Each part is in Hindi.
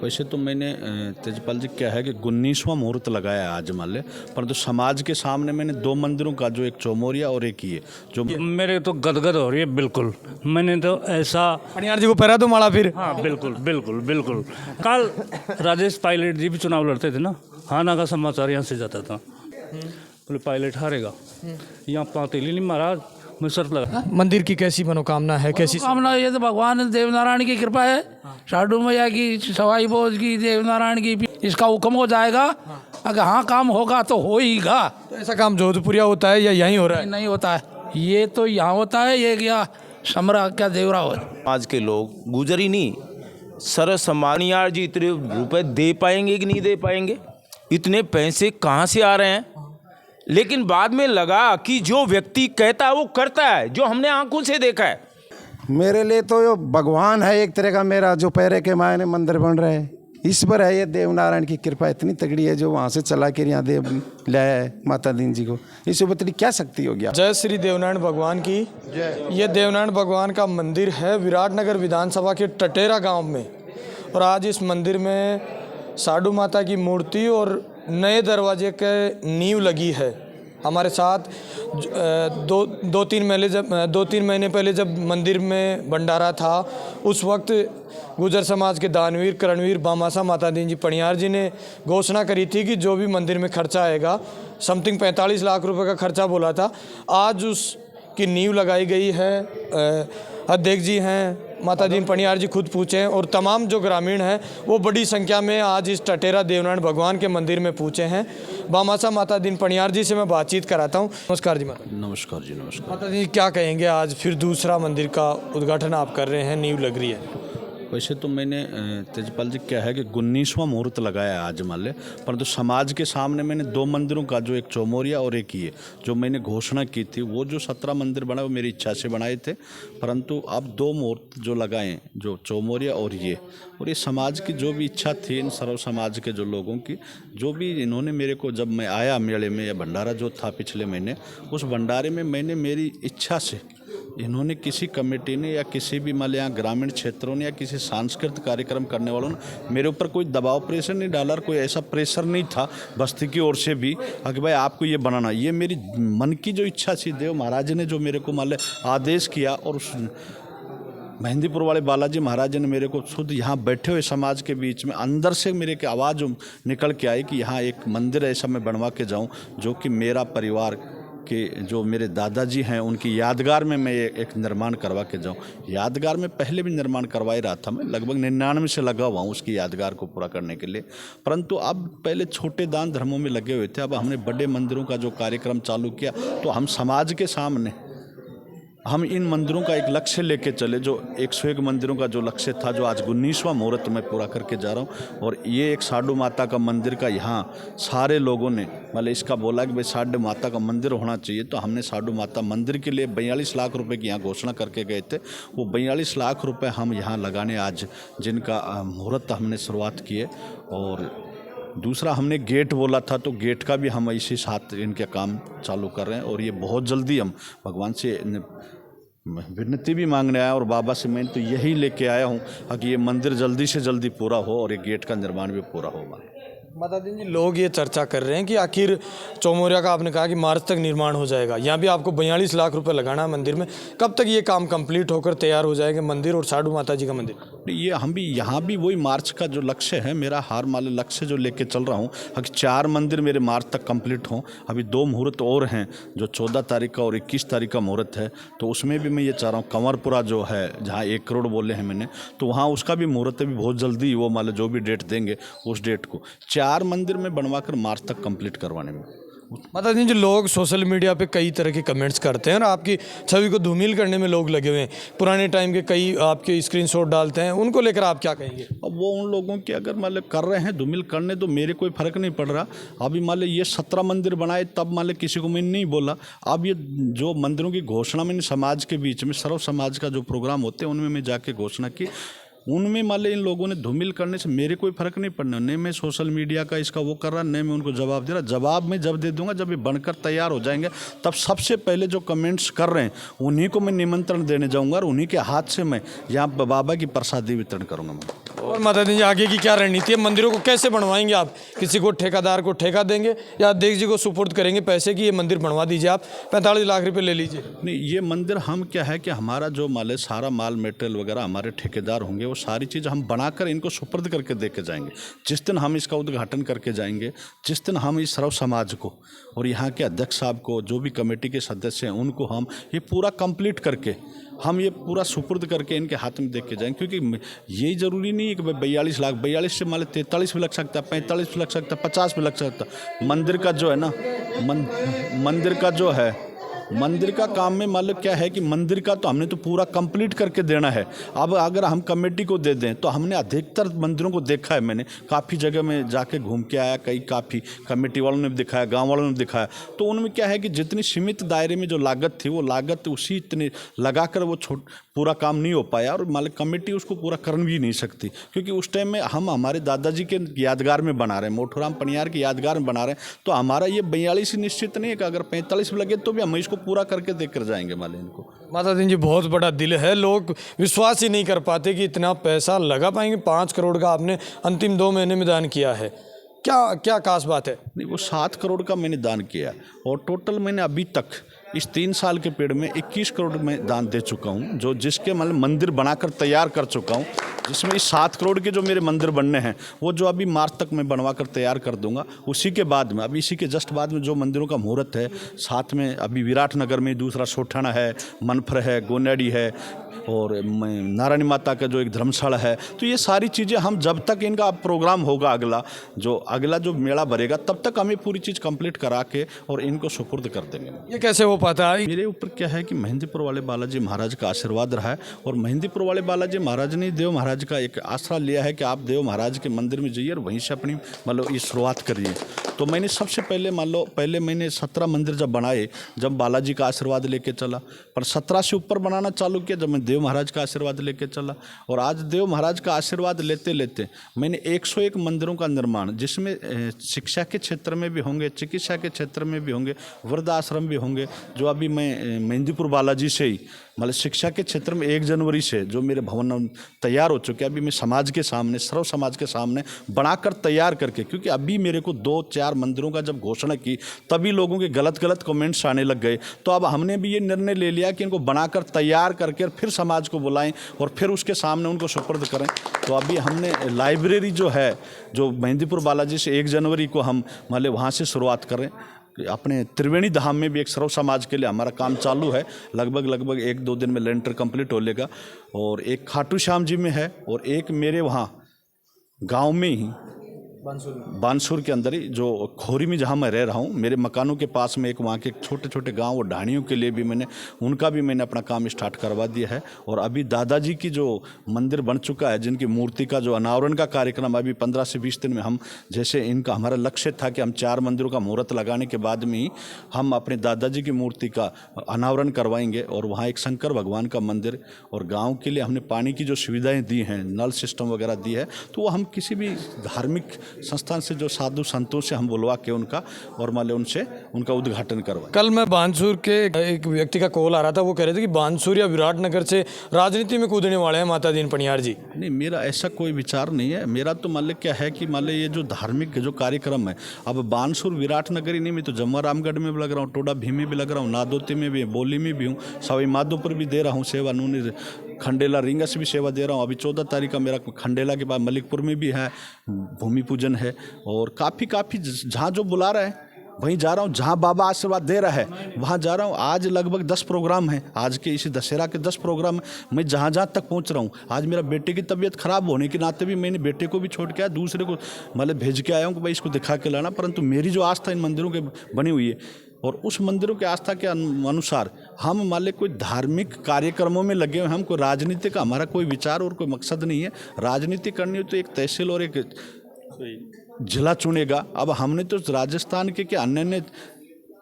वैसे तो मैंने तेजपाल जी क्या है कि 19वां मुहूर्त लगाया है आज मान ले, परंतु समाज के सामने मैंने 2 मंदिरों का, जो एक चौमोरिया और एक ये जो मेरे तो गदगद हो रही है बिल्कुल। मैंने तो ऐसा पनियार जी को पहरा दो माड़ा फिर। हाँ बिल्कुल बिल्कुल बिल्कुल। कल राजेश पायलट जी भी चुनाव लड़ते थे ना, हाना का समाचार यहाँ से जाता था, बोले पायलट हारेगा। यहाँ पातेली नहीं महाराज, मैं शर्त लगा। मंदिर की कैसी मनोकामना है, कैसी कामना? ये तो भगवान देवनारायण की कृपा है, साधु मैया की, सवाई बोझ की, देवनारायण की, इसका हुक्म हो जाएगा। अगर हाँ काम होगा तो होईगा। तो ऐसा काम जोधपुरिया होता है या यहीं हो रहा है? नहीं होता है, ये तो यहाँ होता है, ये क्या समरा क्या देवरा हो। आज के लोग गुजरी नहीं सर सम्मानियार जी इतने रुपए दे पाएंगे कि नहीं दे पाएंगे, इतने पैसे कहाँ से आ रहे हैं। लेकिन बाद में लगा कि जो व्यक्ति कहता है वो करता है, जो हमने आंखों से देखा है। मेरे लिए तो यो भगवान है एक तरह का, मेरा जो पैरे के मायने मंदिर बन रहे हैं इस पर है। ये देवनारायण की कृपा इतनी तगड़ी है जो वहाँ से चला कर यहाँ देव लाया है माता दीन जी को, इससे बतरी क्या शक्ति होगी। जय श्री देवनारायण भगवान की। ये देवनारायण भगवान का मंदिर है विराटनगर विधानसभा के टटेरा गांव में, और आज इस मंदिर में साधु माता की मूर्ति और नए दरवाजे के नींव लगी है। हमारे साथ दो तीन महीने पहले जब मंदिर में भंडारा था, उस वक्त गुजर समाज के दानवीर करणवीर बामासा माता दीन जी पनियार जी ने घोषणा करी थी कि जो भी मंदिर में खर्चा आएगा, समथिंग 45 लाख रुपए का खर्चा बोला था। आज उसकी नींव लगाई गई है। अध्यक्ष जी हैं, माता दीन पनियार जी खुद पूछे हैं, और तमाम जो ग्रामीण हैं वो बड़ी संख्या में आज इस टटेरा देवनारायण भगवान के मंदिर में पूछे हैं। बामासा माता दीन पनियार जी से मैं बातचीत कराता हूँ। नमस्कार जी माता। नमस्कार जी, नमस्कार। माता जी क्या कहेंगे, आज फिर दूसरा मंदिर का उद्घाटन आप कर रहे हैं, नींव लग रही है। वैसे तो मैंने तेजपाल जी क्या है कि 19वां मुहूर्त लगाया है आज मान ले, परंतु समाज के सामने मैंने 2 मंदिरों का, जो एक चौमोरिया और एक ये जो मैंने घोषणा की थी, वो जो 17 मंदिर बना वो मेरी इच्छा से बनाए थे, परंतु अब 2 मुहूर्त जो लगाए, जो चौमोरिया और ये समाज की जो भी इच्छा थी, इन सर्व समाज के जो लोगों की, जो भी इन्होंने मेरे को, जब मैं आया मेले में या भंडारा जो था पिछले महीने, उस भंडारे में मैंने मेरी इच्छा से, इन्होंने किसी कमेटी ने या किसी भी मान यहाँ ग्रामीण क्षेत्रों ने या किसी सांस्कृतिक कार्यक्रम करने वालों ने मेरे ऊपर कोई दबाव प्रेशर नहीं डाला, और कोई ऐसा प्रेशर नहीं था बस्ती की ओर से भी कि भाई आपको ये बनाना। ये मेरी मन की जो इच्छा थी, देव महाराज ने जो मेरे को मान आदेश किया, और उस मेहंदीपुर वाले बालाजी महाराज ने मेरे को खुद यहाँ बैठे हुए समाज के बीच में अंदर से मेरे की आवाज़ निकल के आई कि यहाँ एक मंदिर ऐसा मैं बनवा के जाऊँ जो कि मेरा परिवार कि जो मेरे दादाजी हैं उनकी यादगार में मैं एक निर्माण करवा के जाऊं। यादगार में पहले भी निर्माण करवा ही रहा था, मैं लगभग 99 से लगा हुआ हूँ उसकी यादगार को पूरा करने के लिए, परंतु अब पहले छोटे दान धर्मों में लगे हुए थे, अब हमने बड़े मंदिरों का जो कार्यक्रम चालू किया, तो हम समाज के सामने हम इन मंदिरों का एक लक्ष्य लेके चले, जो 101 मंदिरों का जो लक्ष्य था, जो आज 19वां मुहूर्त में पूरा करके जा रहा हूँ। और ये एक साधु माता का मंदिर का, यहाँ सारे लोगों ने मतलब इसका बोला कि भाई साधु माता का मंदिर होना चाहिए, तो हमने साधु माता मंदिर के लिए 42 लाख रुपए की यहाँ घोषणा करके गए थे। वो 42 लाख रुपए हम यहाँ लगाने आज, जिनका मुहूर्त हमने शुरुआत किए। और दूसरा हमने गेट बोला था, तो गेट का भी हम इसी साथ इनके काम चालू कर रहे हैं, और ये बहुत जल्दी हम भगवान से विनती भी मांगने आया, और बाबा से मैं तो यही लेके आया हूँ कि ये मंदिर जल्दी से जल्दी पूरा हो और ये गेट का निर्माण भी पूरा होगा। माता दीन जी, लोग ये चर्चा कर रहे हैं कि आखिर चौमोरिया का आपने कहा कि मार्च तक निर्माण हो जाएगा, यहाँ भी आपको 42 लाख रुपए लगाना है मंदिर में, कब तक ये काम कंप्लीट होकर तैयार हो जाएगा मंदिर और साधु माता जी का मंदिर? ये हम भी यहाँ भी वही मार्च का जो लक्ष्य है मेरा, हार माले लक्ष्य जो लेके चल रहा हूँ कि 4 मंदिर मेरे मार्च तक कंप्लीट हों। अभी 2 मुहूर्त और हैं, जो 14 तारीख का और 21 तारीख का मुहूर्त है, तो उसमें भी मैं ये चाह रहा हूँ कंवरपुरा जो है, जहाँ 1 करोड़ बोले हैं मैंने, तो वहाँ उसका भी मुहूर्त भी बहुत जल्दी, वो मान लो जो भी डेट देंगे उस डेट को 4 मंदिर में बनवाकर मार्च तक कंप्लीट करवाने में। माता दीन जी, लोग सोशल मीडिया पे कई तरह के कमेंट्स करते हैं और आपकी छवि को धूमिल करने में लोग लगे हुए हैं, पुराने टाइम के कई आपके स्क्रीनशॉट डालते हैं, उनको लेकर आप क्या कहेंगे? अब वो उन लोगों की अगर मान लो कर रहे हैं धूमिल करने, तो मेरे कोई फ़र्क नहीं पड़ रहा। अभी मान लो ये 17 मंदिर बनाए, तब मान लो किसी को मैंने नहीं बोला। अब ये जो मंदिरों की घोषणा मैंने समाज के बीच में, सर्व समाज का जो प्रोग्राम होते हैं उनमें मैं जाके घोषणा की, उनमें मान लो इन लोगों ने धूमिल करने से मेरे कोई फर्क नहीं पड़ना, नहीं मैं सोशल मीडिया का इसका वो कर रहा, नहीं मैं उनको जवाब दे रहा। जवाब मैं जब दे दूंगा जब ये बनकर तैयार हो जाएंगे, तब सबसे पहले जो कमेंट्स कर रहे हैं उन्हीं को मैं निमंत्रण देने जाऊंगा और उन्हीं के हाथ से मैं यहाँ बाबा की प्रसादी वितरण करूंगा मैं। और माता दी जी आगे की क्या रणनीति है? मंदिरों को कैसे बनवाएंगे आप? किसी को ठेकेदार को ठेका देंगे या अध्यक्ष जी को सुपुर्द करेंगे पैसे की ये मंदिर बनवा दीजिए, आप 45 लाख रुपए ले लीजिए? नहीं, ये मंदिर हम क्या है कि हमारा जो माल सारा माल मटेरियल वगैरह हमारे ठेकेदार होंगे, वो सारी चीज़ हम बनाकर इनको सुपुर्द करके दे के जाएंगे। जिस दिन हम इसका उद्घाटन करके जाएंगे, जिस दिन हम इस सर्व समाज को और यहाँ के अध्यक्ष साहब को, जो भी कमेटी के सदस्य हैं, उनको हम ये पूरा कंप्लीट करके हम ये पूरा सुपुर्द करके इनके हाथ में देख के जाएंगे। क्योंकि यही ज़रूरी नहीं है कि 42 लाख, 42 से मान 43 भी लग सकता है, 45 भी लग सकता है, 50 भी लग सकता है। मंदिर का जो है ना, मंदिर का जो है, मंदिर का काम में मान लो क्या है कि मंदिर का तो हमने तो पूरा कंप्लीट करके देना है। अब अगर हम कमेटी को दे दें तो हमने अधिकतर मंदिरों को देखा है, मैंने काफ़ी जगह में जाके घूम के आया, कई काफ़ी कमेटी वालों ने भी दिखाया, गांव वालों ने भी दिखाया, तो उनमें क्या है कि जितनी सीमित दायरे में जो लागत थी वो लागत उसी इतनी लगाकर वो पूरा काम नहीं हो पाया और मान लो कमेटी उसको पूरा कर भी नहीं सकती। क्योंकि उस टाइम में हम हमारे दादाजी के यादगार में बना रहे हैं, मोठूराम पनियार के यादगार में बना रहे हैं, तो हमारा ये 42 निश्चित नहीं है कि अगर 45 लगे तो भी हम इसको पूरा करके देख कर जाएंगे माले इनको। माता दी जी बहुत बड़ा दिल है, लोग विश्वास ही नहीं कर पाते कि इतना पैसा लगा पाएंगे। 5 करोड़ का आपने अंतिम 2 महीने में दान किया है, क्या क्या खास बात है? नहीं, वो 7 करोड़ का मैंने दान किया और टोटल मैंने अभी तक इस 3 साल के पीरियड में 21 करोड़ में दान दे चुका हूँ, जो जिसके मतलब मंदिर बनाकर तैयार कर चुका हूँ, जिसमें इस 7 करोड़ के जो मेरे मंदिर बनने हैं वो जो अभी मार्च तक मैं बनवा कर तैयार कर दूंगा। उसी के बाद में अभी इसी के जस्ट बाद में जो मंदिरों का मुहूर्त है, साथ में अभी विराट नगर में दूसरा सोठाना है, मनफर है, गोनेडी है और नारायणी माता का जो एक धर्मशाला है। तो ये सारी चीज़ें हम जब तक इनका प्रोग्राम होगा अगला जो मेला भरेगा, तब तक हमें पूरी चीज़ कंप्लीट करा के और इनको सुपुर्द कर देंगे। ये कैसे हो पाता है? मेरे ऊपर क्या है कि मेहंदीपुर वाले बालाजी महाराज का आशीर्वाद रहा है और मेहंदीपुर वाले बालाजी महाराज ने देव महाराज का एक आसरा लिया है कि आप देव महाराज के मंदिर में जाइए और वहीं से अपनी मतलब ये शुरुआत करिए। तो मैंने सबसे पहले पहले मैंने 17 मंदिर जब बनाए, जब बालाजी का आशीर्वाद लेके चला, पर 17 से ऊपर बनाना चालू किया जब मैं देव महाराज का आशीर्वाद लेके चला। और आज देव महाराज का आशीर्वाद लेते लेते मैंने 101 मंदिरों का निर्माण, जिसमें शिक्षा के क्षेत्र में भी होंगे, चिकित्सा के क्षेत्र में भी होंगे, वृद्धाश्रम भी होंगे। जो अभी मैं मेहंदीपुर बालाजी से ही मतलब शिक्षा के क्षेत्र में 1 जनवरी से जो मेरे भवन तैयार हो चुके हैं, अभी मैं समाज के सामने, सर्व समाज के सामने बनाकर तैयार करके, क्योंकि अभी मेरे को 2-4 मंदिरों का जब घोषणा की तभी लोगों के गलत कमेंट्स आने लग गए। तो अब हमने भी ये निर्णय ले लिया कि इनको बनाकर तैयार करके फिर समाज को बुलाएं और फिर उसके सामने उनको सुपुर्द करें। तो अभी हमने लाइब्रेरी जो है, जो मेहंदीपुर बालाजी से 1 जनवरी को हम मतलब वहाँ से शुरुआत करें। अपने त्रिवेणी धाम में भी एक सर्व समाज के लिए हमारा काम चालू है, लगभग 1-2 दिन में लेंटर कंप्लीट हो लेगा। और एक खाटू श्याम जी में है और एक मेरे वहाँ गांव में ही बानसूर के अंदर ही जो खोरी में जहाँ मैं रह रहा हूँ, मेरे मकानों के पास में एक वहाँ के छोटे गांव और ढाणियों के लिए भी मैंने अपना काम स्टार्ट करवा दिया है। और अभी दादाजी की जो मंदिर बन चुका है, जिनकी मूर्ति का जो अनावरण का कार्यक्रम अभी 15 से 20 दिन में हम, जैसे इनका हमारा लक्ष्य था कि हम 4 मंदिरों का मुहूर्त लगाने के बाद में ही हम अपने दादाजी की मूर्ति का अनावरण करवाएंगे। और वहाँ एक शंकर भगवान का मंदिर और गाँव के लिए हमने पानी की जो सुविधाएँ दी हैं, नल सिस्टम वगैरह दी है, तो वो हम किसी भी धार्मिक संस्थान से जो साधु संतों से हम बुलवा के उनका और मान लो उनसे उनका उद्घाटन करवाए। कल मैं बानसूर के एक व्यक्ति का कॉल आ रहा था, वो कह रहे थे कि बानसूर या विराटनगर से राजनीति में कूदने वाले हैं माता दीन पनियार जी। नहीं, मेरा ऐसा कोई विचार नहीं है। मेरा तो मान लो क्या है कि मान लो ये जो धार्मिक जो कार्यक्रम है, अब बानसूर विराटनगर ही नहीं, मैं तो जम्मा रामगढ़ में भी लग रहा हूँ, टोडा भीम में भी लग रहा हूँ, नादोती में भी, बोली में भी हूँ, सवाई माधोपुर भी दे रहा हूँ सेवा, नूनी खंडेला रिंगा से भी सेवा दे रहा हूँ। अभी 14 तारीख का मेरा खंडेला के बाद मलिकपुर में भी है, भूमि पूजन है। और काफ़ी जहाँ जो बुला रहा है वहीं जा रहा हूँ, जहाँ बाबा आशीर्वाद दे रहा है वहाँ जा रहा हूँ। आज लगभग 10 प्रोग्राम हैं, आज के इसी दशहरा के 10 प्रोग्राम हैं। मैं जहाँ तक पहुँच रहा हूँ, आज मेरा बेटे की तबीयत खराब होने के नाते भी मैंने बेटे को भी छोड़ के आया, दूसरे को मतलब भेज के आया हूँ कि भाई इसको दिखा के लाना। परंतु मेरी जो आस्था इन मंदिरों के बनी हुई है और उस मंदिरों की आस्था के अनुसार हम मान ले कोई धार्मिक कार्यक्रमों में लगे हुए, हम कोई राजनीति का हमारा कोई विचार और कोई मकसद नहीं है। राजनीति करनी हो तो एक तहसील और एक जिला चुनेगा। अब हमने तो राजस्थान के अन्य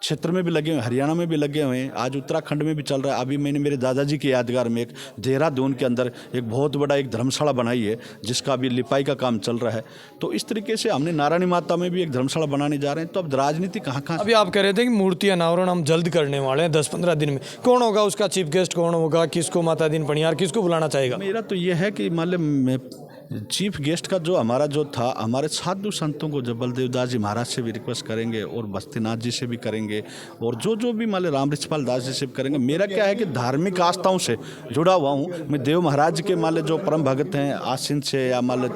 क्षेत्र में भी लगे हुए, हरियाणा में भी लगे हुए हैं, आज उत्तराखंड में भी चल रहा है। अभी मैंने मेरे दादाजी के यादगार में एक देहरादून के अंदर एक बहुत बड़ा एक धर्मशाला बनाई है, जिसका अभी लिपाई का काम चल रहा है। तो इस तरीके से हमने नारायणी माता में भी एक धर्मशाला बनाने जा रहे हैं। तो अब राजनीति कहाँ कहाँ। अभी आप कह रहे थे कि मूर्ति अनावरण हम जल्द करने वाले हैं 10-15 दिन में। कौन होगा उसका चीफ गेस्ट, कौन होगा, किसको माता दीन पणियार किसको बुलाना चाहेगा? मेरा तो ये है कि मान लें चीफ गेस्ट का जो हमारा जो था, हमारे साधु संतों को जब बलदेव दास जी महाराज से भी रिक्वेस्ट करेंगे और बस्तीनाथ जी से भी करेंगे और जो भी मान लें राम रिछपाल दास जी से भी करेंगे। मेरा क्या है कि धार्मिक आस्थाओं से जुड़ा हुआ हूँ मैं। देव महाराज के मान लें जो परम भगत हैं आसिन से या मान लें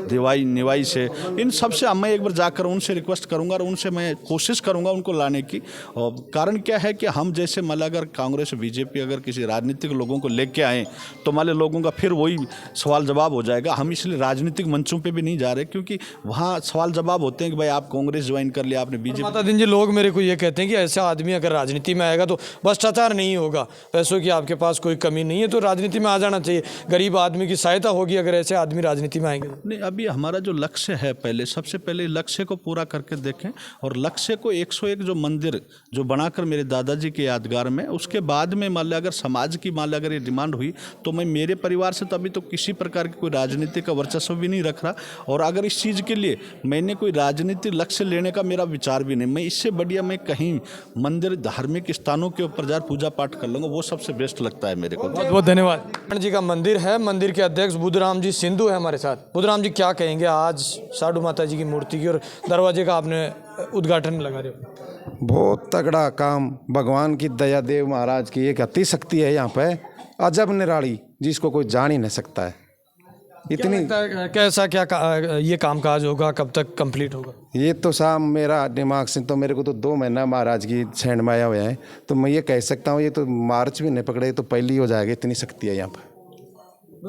देवाई निवाई से, इन सब से मैं एक बार जाकर उनसे रिक्वेस्ट करूँगा और उनसे मैं कोशिश करूँगा उनको लाने की। और कारण क्या है कि हम जैसे मान लें अगर कांग्रेस बीजेपी अगर किसी राजनीतिक लोगों को लेके आएँ तो मान लें लोगों का फिर वही सवाल जवाब हो जाएगा। हम इसलिए राजनीतिक मंचों पे भी नहीं जा रहे, क्योंकि वहाँ सवाल जवाब होते हैं कि भाई आप कांग्रेस ज्वाइन कर लिया, आपने बीजेपी। माता दीन जी, लोग मेरे को ये कहते हैं कि ऐसा आदमी अगर राजनीति में आएगा तो भ्रष्टाचार नहीं होगा, पैसों की आपके पास कोई कमी नहीं है, तो राजनीति में आ जाना चाहिए, गरीब आदमी की सहायता होगी अगर ऐसे आदमी राजनीति में आएंगे। नहीं, अभी हमारा जो लक्ष्य है, पहले सबसे पहले लक्ष्य को पूरा करके देखें और लक्ष्य को 101 जो मंदिर जो बनाकर मेरे दादाजी के यादगार में, उसके बाद में मान लिया अगर समाज की मान लिया अगर ये डिमांड हुई तो मैं मेरे परिवार से तो अभी तो किसी प्रकार की कोई राजनीति का वर्चस्व भी नहीं रख रहा। और अगर इस चीज़ के लिए मैंने कोई राजनीतिक लक्ष्य लेने का मेरा विचार भी नहीं। मैं इससे बढ़िया मैं कहीं मंदिर धार्मिक स्थानों के ऊपर जा पूजा पाठ कर लूँगा, वो सबसे बेस्ट लगता है मेरे को। बहुत बहुत धन्यवाद। नारायण जी का मंदिर है, मंदिर के अध्यक्ष बुद्धराम जी सिंधु है हमारे साथ। बुद्धराम जी, क्या कहेंगे आज साधु माता जी की मूर्ति की और दरवाजे का आपने उद्घाटन लगा रहे हो? बहुत तगड़ा काम, भगवान की दया, देव महाराज की एक अति शक्ति है यहाँ पे, अजब निराली, जिसको कोई जान ही नहीं सकता है। इतनी कैसा क्या ये कामकाज होगा, कब तक कंप्लीट होगा? ये तो साहब मेरा दिमाग से तो मेरे को तो 2 महीना महाराज की छैंड में आया हुआ है, तो मैं ये कह सकता हूँ ये तो मार्च भी नहीं पकड़े तो पहले ही हो जाएगा, इतनी शक्ति है यहाँ पर।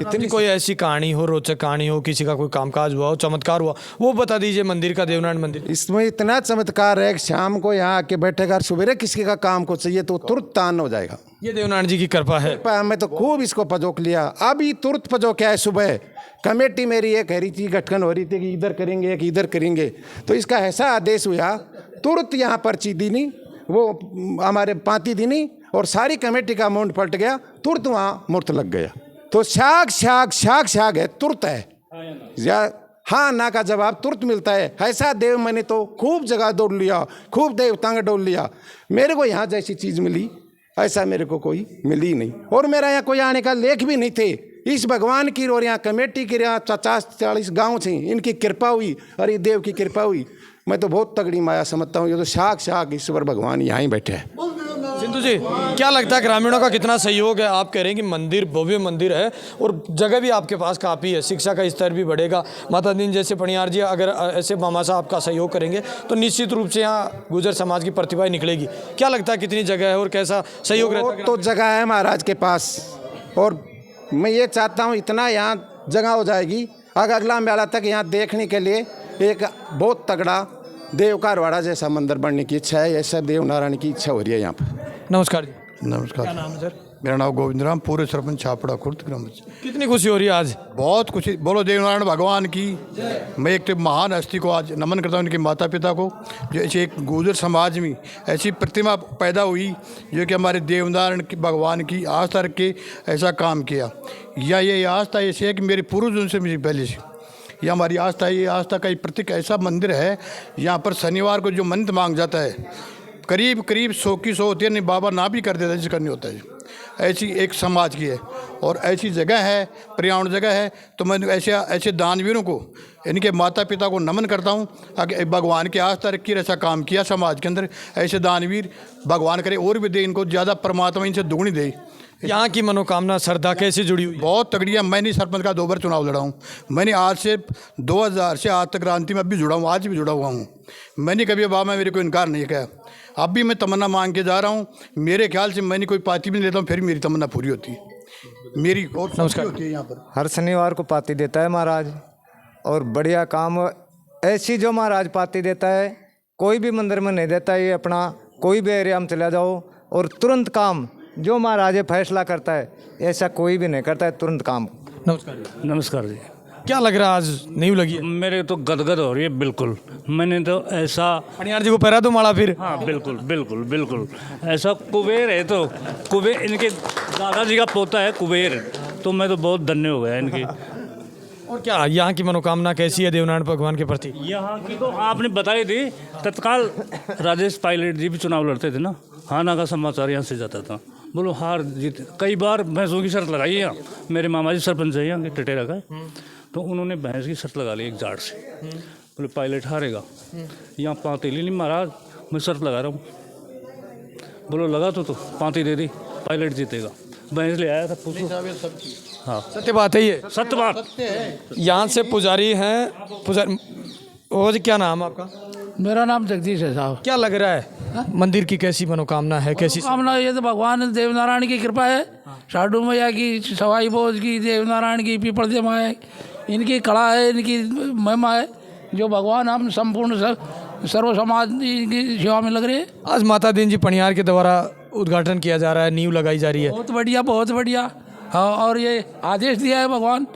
इतनी कोई ऐसी कहानी हो, रोचक कहानी हो, किसी का कोई कामकाज हुआ हो, चमत्कार हुआ, वो बता दीजिए मंदिर का, देवनारायण मंदिर। इसमें इतना चमत्कार है कि शाम को यहाँ आके बैठेगा, सवेरे किसी का काम को चाहिए तो तुरंत तान हो जाएगा। ये देवनारायण जी की कृपा है। हमें तो खूब इसको पजोक लिया, अभी तुरंत पजोक है। सुबह कमेटी मेरी एक हरी थी, गठन हो रही थी कि इधर करेंगे कि इधर करेंगे, तो इसका ऐसा आदेश हुआ, तुरंत यहाँ पर्ची दी नहीं, वो हमारे पाती दी नहीं और सारी कमेटी का अमाउंट पलट गया, तुरंत वहाँ मूर्त लग गया। तो शाग है, तुरंत है या हाँ ना का जवाब तुरंत मिलता है। ऐसा देव मैंने तो खूब जगह दौड़ लिया, खूब देवतांग डोल लिया, मेरे को यहाँ जैसी चीज़ मिली ऐसा मेरे को कोई मिली नहीं। और मेरा यहाँ कोई आने का लेख भी नहीं थे। इस भगवान की और यहाँ कमेटी की, यहाँ 50-40 गाँव थे, इनकी कृपा हुई और ये देव की कृपा हुई। मैं तो बहुत तगड़ी माया समझता हूँ, ये तो साक्षात ईश्वर भगवान यहाँ ही बैठे हैं। सिंधु जी, क्या लगता है ग्रामीणों का कितना सहयोग है? आप कह रहे हैं कि मंदिर भव्य मंदिर है और जगह भी आपके पास काफ़ी है, शिक्षा का स्तर भी बढ़ेगा। माता दीन जैसे पणियार जी अगर ऐसे मामा साहब का सहयोग करेंगे तो निश्चित रूप से यहाँ गुर्जर समाज की प्रतिभा निकलेगी। क्या लगता है कितनी जगह है और कैसा सहयोग रहता है? तो जगह है महाराज के पास और मैं ये चाहता हूँ इतना यहाँ जगह हो जाएगी, अगर अगला मेला तक यहाँ देखने के लिए एक बहुत तगड़ा देव का रवाड़ा जैसा मंदिर बनने की इच्छा है। ऐसा देव नारायण की इच्छा हो रही है यहाँ पर। नमस्कार जी। नमस्कार। क्या नाम है सर? मेरा नाम गोविंद राम, पूरे सरपंच छापड़ा खुर्द ग्राम। कितनी खुशी हो रही है आज? बहुत खुशी, बोलो देवनारायण भगवान की। मैं एक तो महान हस्ती को आज नमन करता हूँ, उनके माता पिता को, जो ऐसे एक गुर्जर समाज में ऐसी प्रतिमा पैदा हुई जो कि हमारे देवनारायण की भगवान की आस्था रख के ऐसा काम किया। या ये आस्था ऐसी है कि मेरे पूर्वज उनसे मुझे पहले से यह हमारी आस्था है। ये आस्था का एक प्रतीक ऐसा मंदिर है, यहाँ पर शनिवार को जो मन्नत मांग जाता है करीब 100 की 100 होती है, नहीं बाबा ना भी कर देता है जिसका नहीं होता है। ऐसी एक समाज की है और ऐसी जगह है, पर्यावरण जगह है। तो मैं ऐसे दानवीरों को, इनके माता पिता को नमन करता हूँ। अगर भगवान की आस्था रखी ऐसा काम किया समाज के अंदर, ऐसे दानवीर भगवान करे और भी दे, इनको ज़्यादा परमात्मा इनसे दुगनी दे। यहाँ की मनोकामना श्रद्धा कैसे जुड़ी हुई? बहुत तगड़ी है। मैंने सरपंच का 2 बार चुनाव लड़ा हूँ। मैंने आज से 2000 से आज तक क्रांति में अब भी जुड़ा हूँ, आज भी जुड़ा हुआ हूँ। मैंने कभी बाबा में मेरे को इनकार नहीं किया। अब भी मैं तमन्ना मांग के जा रहा हूँ। मेरे ख्याल से मैंने कोई पाती भी नहीं लेता हूँ, फिर मेरी तमन्ना पूरी होती है मेरी। और नमस्कार। होती है यहाँ पर हर शनिवार को पाती देता है महाराज, और बढ़िया काम ऐसी जो महाराज पाती देता है कोई भी मंदिर में नहीं देता। ये अपना कोई भी एरिया में चला जाओ और तुरंत काम जो महाराज फैसला करता है ऐसा कोई भी नहीं करता है, तुरंत काम। नमस्कार जी। नमस्कार जी। क्या लग रहा है आज नींव लगी है? मेरे तो गदगद हो रही है बिल्कुल। मैंने तो ऐसा, पनियार जी को पैरा दो माड़ा फिर। हाँ बिल्कुल बिल्कुल बिल्कुल, ऐसा कुबेर है तो कुबेर, इनके दादाजी का पोता है कुबेर, तो मैं तो बहुत धन्य हो गया इनकी। और क्या यहाँ की मनोकामना कैसी है देवनारायण भगवान के प्रति? यहाँ की तो आपने बताई थी, तत्काल राजेश पायलट जी भी चुनाव लड़ते थे ना, हाना का समाचार यहाँ से जाता था, बोलो हार जीत। कई बार भैंसों की शर्त लगाई है यहाँ, मेरे मामा जी सरपंच है यहाँ के टटेरा का, तो उन्होंने भैंस की शर्त लगा ली एक जाट से, बोले पायलट हारेगा। यहाँ पाँतीली नहीं महाराज, मैं शर्त लगा रहा हूँ, बोलो लगा तो पाँती दे दी, पायलट जीतेगा। भैंस ले आया था, पूछो। हाँ सत्य बात है ये। सत्य बात। यहाँ से पुजारी हैं, पुजारी वो जी क्या नाम है आपका? मेरा नाम जगदीश है साहब। क्या लग रहा है मंदिर की कैसी मनोकामना है, कैसी? कामना ये तो भगवान देवनारायण की कृपा है, साधु मैया की, सवाई बोझ की, देवनारायण की, पीपल देव माँ है, इनकी कला है, इनकी महिमा है, जो भगवान हम संपूर्ण सर्व समाज की सेवा में लग रहे हैं। आज माता दीन जी पनियार के द्वारा उद्घाटन किया जा रहा है, नींव लगाई जा रही है। बहुत बढ़िया, बहुत बढ़िया। हाँ, और ये आदेश दिया है भगवान,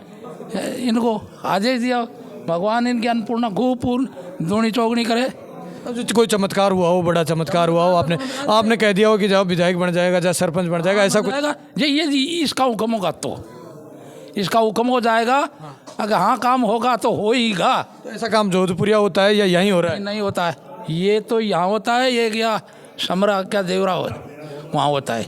इनको आदेश दिया भगवान, इनकी अन्नपूर्णा खूब पूर्ण दूनी चौगनी करे। अब कोई चमत्कार हुआ हो, बड़ा चमत्कार हुआ हो, आपने कह दिया हो कि जाओ विधायक बन जाएगा, चाहे सरपंच बन जाएगा, ऐसा कुछ? ये इसका हुक्म होगा तो इसका हुक्म हो जाएगा, अगर हाँ काम होगा तो होगा। तो ऐसा काम जोधपुरिया होता है या यहीं हो रहा है? नहीं होता है, ये तो यहाँ होता है, ये क्या समरा क्या देवरा हो वहाँ होता है,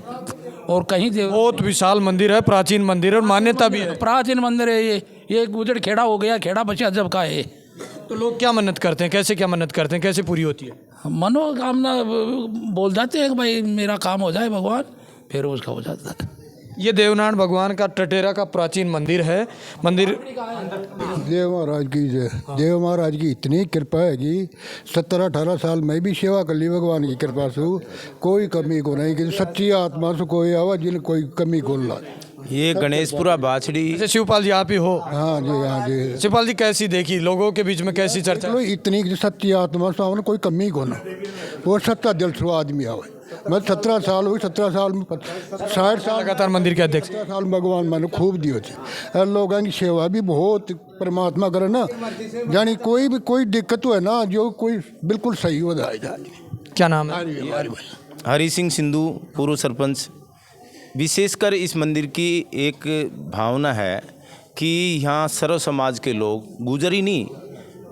और कहीं बहुत विशाल मंदिर है, प्राचीन मंदिर है और मान्यता भी है। प्राचीन मंदिर है ये गुजर खेड़ा हो गया, खेड़ा बचा जब का है। तो लोग क्या मन्नत करते हैं, कैसे क्या मन्नत करते हैं, कैसे पूरी होती है? मनोकामना बोल जाते हैं कि भाई मेरा काम हो जाए भगवान, फिर उसका हो जाता है। ये देवनारायण भगवान का टटेरा का प्राचीन मंदिर है। मंदिर देव महाराज की जय। देव महाराज की इतनी कृपा है कि 17-18 साल मैं भी सेवा कर ली भगवान की कृपा से, कोई कमी को नहीं कि सच्ची आत्मा से कोई आवा जिन कोई कमी को ला। ये गणेशपुरा बाछड़ी। जैसे शिवपाल जी आप ही हो? हाँ जी, हाँ जी। शिवपाल जी कैसी देखी, लोगों के बीच में कैसी चर्चा? चलो इतनी सच्ची आत्मा से आवने कोई कमी को ना, वो सच्चा दिल से आदमी आवे। मैं 17 साल हुई, 17 साल में 60 साल लगातार मंदिर के अध्यक्ष। 17 साल भगवान मैंने खूब दिए थे। लोगों की सेवा भी बहुत परमात्मा करे ना, यानी कोई भी कोई दिक्कत हो है ना, जो कोई बिल्कुल सही हो जाए। क्या नाम है? हरि सिंह सिंधु, पूर्व सरपंच। विशेषकर इस मंदिर की एक भावना है कि यहाँ सर्व समाज के लोग, गुजरी नहीं,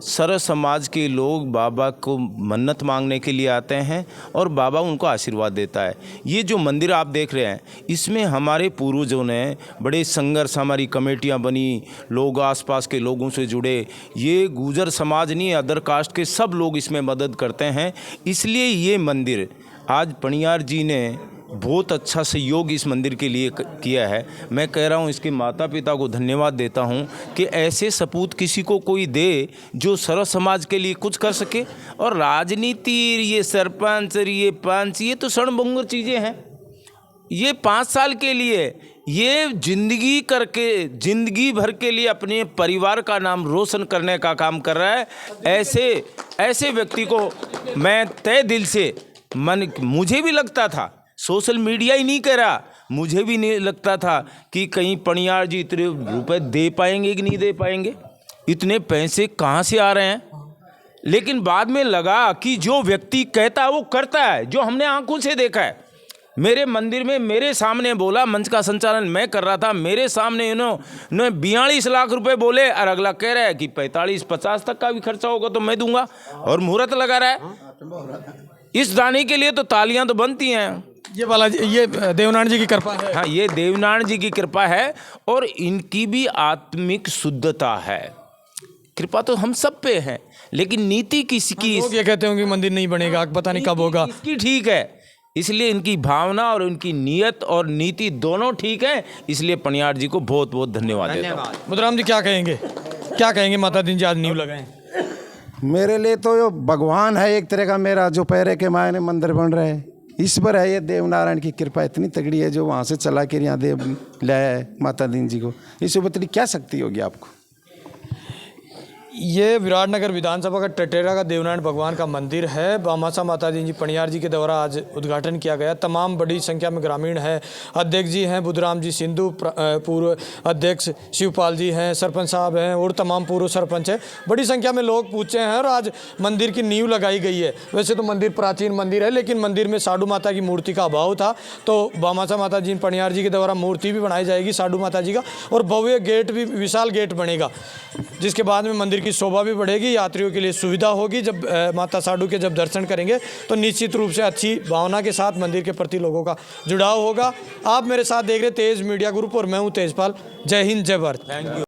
सर्व समाज के लोग बाबा को मन्नत मांगने के लिए आते हैं और बाबा उनको आशीर्वाद देता है। ये जो मंदिर आप देख रहे हैं, इसमें हमारे पूर्वजों ने बड़े संघर्ष, हमारी कमेटियां बनी, लोग आसपास के लोगों से जुड़े, ये गुजर समाज नहीं, अदर कास्ट के सब लोग इसमें मदद करते हैं। इसलिए ये मंदिर आज पनियार जी ने बहुत अच्छा सहयोग इस मंदिर के लिए किया है। मैं कह रहा हूँ इसके माता पिता को धन्यवाद देता हूँ कि ऐसे सपूत किसी को कोई दे जो सर्व समाज के लिए कुछ कर सके। और राजनीति, ये सरपंच, ये पंच, ये तो क्षणभंगुर चीज़ें हैं। ये 5 साल के लिए, ये जिंदगी करके जिंदगी भर के लिए अपने परिवार का नाम रोशन करने का काम कर रहा है। ऐसे व्यक्ति को मैं तहे दिल से मुझे भी लगता था, सोशल मीडिया ही नहीं कह रहा, मुझे भी नहीं लगता था कि कहीं पनियार जी इतने रुपए दे पाएंगे कि नहीं दे पाएंगे, इतने पैसे कहाँ से आ रहे हैं। लेकिन बाद में लगा कि जो व्यक्ति कहता है वो करता है, जो हमने आंखों से देखा है। मेरे मंदिर में मेरे सामने बोला, मंच का संचालन मैं कर रहा था, मेरे सामने इन्होंने 42 लाख रुपए बोले और अगला कह रहा है कि 45-50 तक का भी खर्चा होगा तो मैं दूंगा, और मुहूर्त लगा रहा है। इस दानी के लिए तो तालियां तो बनती हैं। ये देवनारायण जी की कृपा है। हाँ, ये देवनारायण जी की कृपा है और इनकी भी आत्मिक शुद्धता है। कृपा तो हम सब पे है, लेकिन नीति किसकी? लोग ये कहते होंगे मंदिर नहीं बनेगा, पता नहीं कब होगा। इसकी ठीक है, इसलिए इनकी भावना और इनकी नीयत और नीति दोनों ठीक है। इसलिए पनियार जी को बहुत बहुत धन्यवाद देता हूँ। मुद्राम जी क्या कहेंगे माता दीन जी आज नींव लगाएं? मेरे लिए तो यो भगवान है एक तरह का, मेरा जो पैरे के मायने मंदिर बन रहा है, इस पर है ये देवनारायण की कृपा इतनी तगड़ी है, जो वहाँ से चला के यहाँ देव लाया है माता दीन जी को। इस बतरी क्या शक्ति होगी आपको? ये विराटनगर विधानसभा का टटेरा का देवनारायण भगवान का मंदिर है। बामासा माता जी पणियार जी के द्वारा आज उद्घाटन किया गया। तमाम बड़ी संख्या में ग्रामीण हैं। अध्यक्ष जी हैं बुद्धराम जी सिंधु, पूर्व अध्यक्ष शिवपाल जी हैं, सरपंच साहब हैं और तमाम पूर्व सरपंच हैं। बड़ी संख्या में लोग पूछे हैं और आज मंदिर की नींव लगाई गई है। वैसे तो मंदिर प्राचीन मंदिर है, लेकिन मंदिर में साडू माता की मूर्ति का अभाव था, तो बामासा माता जी पणियार जी के द्वारा मूर्ति भी बनाई जाएगी साडू माता जी का, और भव्य गेट भी, विशाल गेट बनेगा, जिसके बाद में मंदिर की शोभा भी बढ़ेगी, यात्रियों के लिए सुविधा होगी। जब माता साडू के जब दर्शन करेंगे तो निश्चित रूप से अच्छी भावना के साथ मंदिर के प्रति लोगों का जुड़ाव होगा। आप मेरे साथ देख रहे तेज मीडिया ग्रुप और मैं हूं तेजपाल। जय हिंद, जय भारत।